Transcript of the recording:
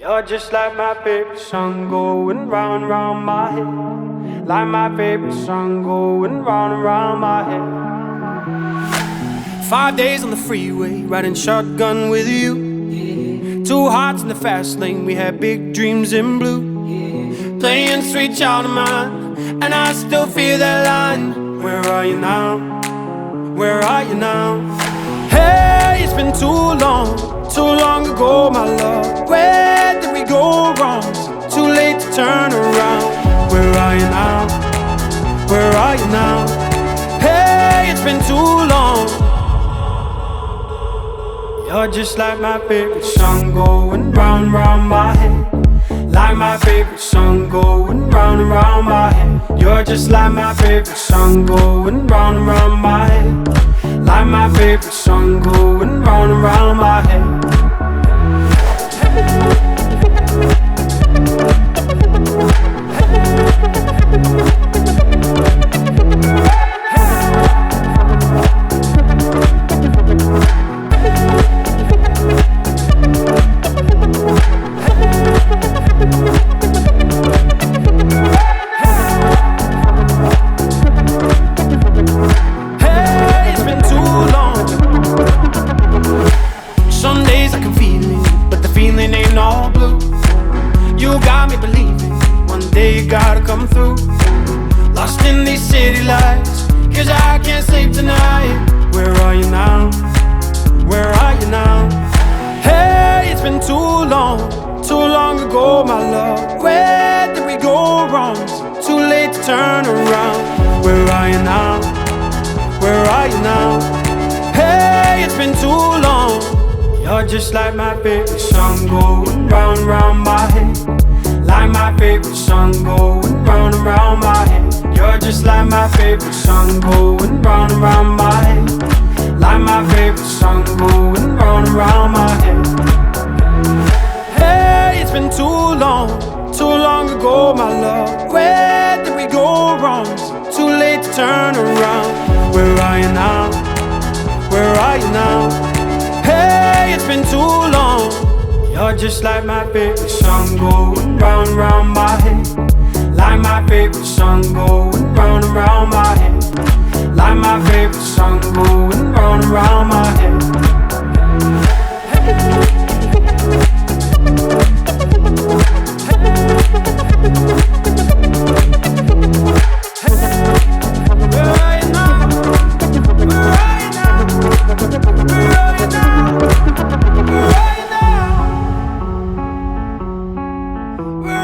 You're just like my favorite song going round and round my head. Like my favorite song going round and round my head. 5 days on the freeway, riding shotgun with you. Two hearts in the fast lane, we had big dreams in blue. Playing Sweet Child of Mine, and I still feel that line. Where are you now? Where are you now? Hey, it's been too long ago, my love. Where did we go wrong? It's too late to turn around. Where are you now? Where are you now? Hey, it's been too long. You're just like my favorite song going round and round my head. Like my favorite song going round and round my head. You're just like my favorite song going round and round my head. Like my favorite song going round and round my head. Come through, lost in these city lights, 'cause I can't sleep tonight. Where are you now? Where are you now? Hey, it's been too long ago, my love. Where did we go wrong? It's too late to turn around. Where are you now? Where are you now? Hey, it's been too long. You're just like my favorite song going round and round my head. Like my favorite song going round and round my head. You're just like my favorite song going round and round my head. Like my favorite song going round and round my head. Hey, it's been too long ago, my love. Where did we go wrong? It's too late to turn around. Where are you now? Where are you now? Hey, it's been too long. You're just like my favorite song going round and round my head. Like my favorite song going round and round my head. Like my favorite song going round and round my head. Where